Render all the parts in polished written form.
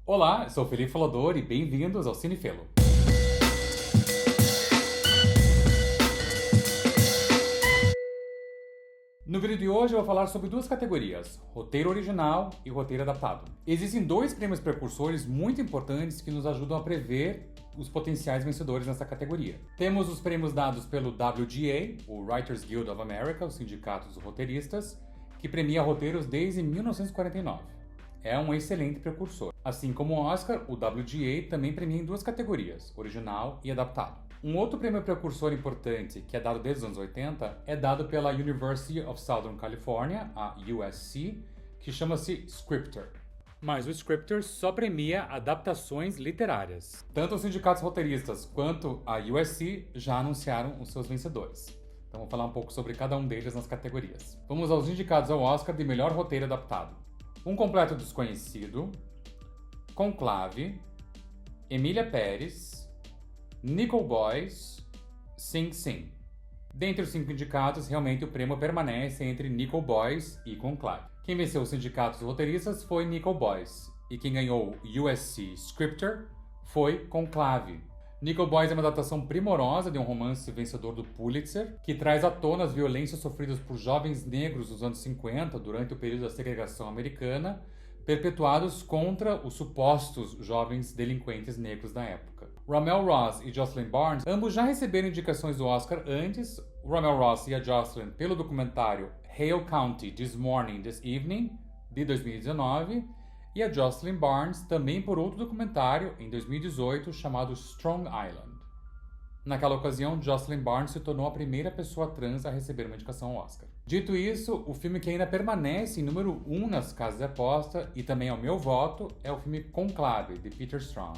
Olá, eu sou o Felipe Falador e bem-vindos ao Cinefelo. No vídeo de hoje eu vou falar sobre duas categorias, roteiro original e roteiro adaptado. Existem dois prêmios precursores muito importantes que nos ajudam a prever os potenciais vencedores nessa categoria. Temos os prêmios dados pelo WGA, o Writers Guild of America, o sindicato dos roteiristas, que premia roteiros desde 1949. É um excelente precursor. Assim como o Oscar, o WGA também premia em duas categorias, original e adaptado. Um outro prêmio precursor importante, que é dado desde os anos 80, é dado pela University of Southern California, a USC, que chama-se Scripter. Mas o Scripter só premia adaptações literárias. Tanto os sindicatos roteiristas quanto a USC já anunciaram os seus vencedores. Então vou falar um pouco sobre cada um deles nas categorias. Vamos aos indicados ao Oscar de melhor roteiro adaptado. Um Completo Desconhecido, Conclave, Emília Pérez, Nickel Boys, Sing Sing. Dentre os 5 indicados, realmente o prêmio permanece entre Nickel Boys e Conclave. Quem venceu os sindicatos roteiristas foi Nickel Boys, e quem ganhou USC Scripter foi Conclave. Nickel Boys é uma adaptação primorosa de um romance vencedor do Pulitzer, que traz à tona as violências sofridas por jovens negros nos anos 50, durante o período da segregação americana, perpetuados contra os supostos jovens delinquentes negros da época. Ramel Ross e Jocelyn Barnes, ambos já receberam indicações do Oscar antes, o Ramel Ross e a Jocelyn pelo documentário Hale County This Morning, This Evening, de 2019, e a Jocelyn Barnes também por outro documentário, em 2018, chamado Strong Island. Naquela ocasião, Jocelyn Barnes se tornou a primeira pessoa trans a receber uma indicação ao Oscar. Dito isso, o filme que ainda permanece em número 1 nas casas de aposta, e também ao meu voto, é o filme Conclave, de Peter Strahan.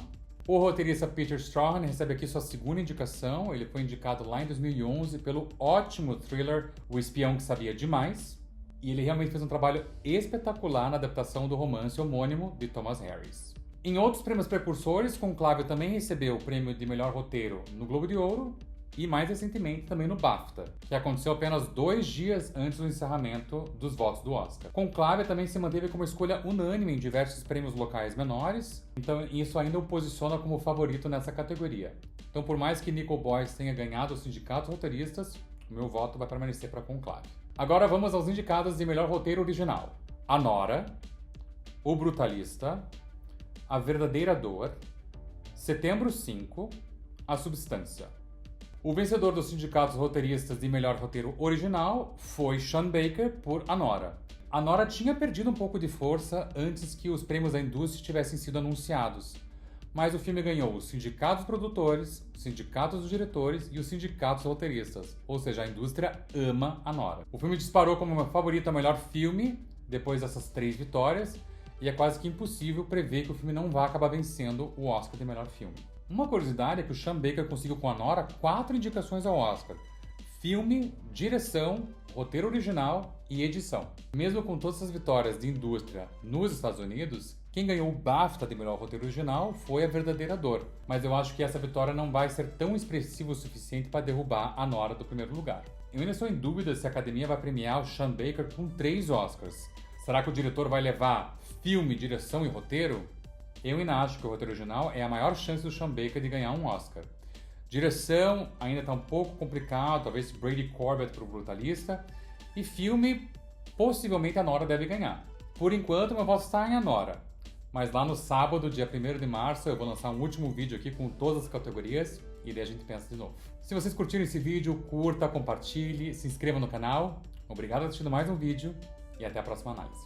O roteirista Peter Strahan recebe aqui sua segunda indicação. Ele foi indicado lá em 2011 pelo ótimo thriller O Espião que Sabia Demais, e ele realmente fez um trabalho espetacular na adaptação do romance homônimo de Thomas Harris. Em outros prêmios precursores, Conclave também recebeu o prêmio de melhor roteiro no Globo de Ouro e, mais recentemente, também no BAFTA, que aconteceu apenas 2 dias antes do encerramento dos votos do Oscar. Conclave também se manteve como escolha unânime em diversos prêmios locais menores, então isso ainda o posiciona como favorito nessa categoria. Então, por mais que Nickel Boys tenha ganhado os sindicatos roteiristas, o meu voto vai permanecer para Conclave. Agora vamos aos indicados de melhor roteiro original. A Nora, O Brutalista, A Verdadeira Dor, Setembro 5, A Substância. O vencedor dos sindicatos roteiristas de melhor roteiro original foi Sean Baker por A Nora. A Nora tinha perdido um pouco de força antes que os prêmios da indústria tivessem sido anunciados, mas o filme ganhou os sindicatos produtores, os sindicatos dos diretores e os sindicatos roteiristas, ou seja, a indústria ama a Nora. O filme disparou como uma favorita a melhor filme depois dessas 3 vitórias, e é quase que impossível prever que o filme não vá acabar vencendo o Oscar de melhor filme. Uma curiosidade é que o Sean Baker conseguiu com a Nora 4 indicações ao Oscar: filme, direção, roteiro original e edição. Mesmo com todas essas vitórias de indústria nos Estados Unidos, quem ganhou o BAFTA de melhor roteiro original foi A Verdadeira Dor, mas eu acho que essa vitória não vai ser tão expressiva o suficiente para derrubar a Nora do primeiro lugar. Eu ainda estou em dúvida se a academia vai premiar o Sean Baker com 3 Oscars. Será que o diretor vai levar filme, direção e roteiro? Eu ainda acho que o roteiro original é a maior chance do Sean Baker de ganhar um Oscar. Direção ainda está um pouco complicado, talvez Brady Corbett para o Brutalista. E filme, possivelmente a Nora deve ganhar. Por enquanto, meu voto está em A Nora. Mas lá no sábado, dia 1º de março, eu vou lançar um último vídeo aqui com todas as categorias e daí a gente pensa de novo. Se vocês curtiram esse vídeo, curta, compartilhe, se inscreva no canal. Obrigado por assistir mais um vídeo e até a próxima análise.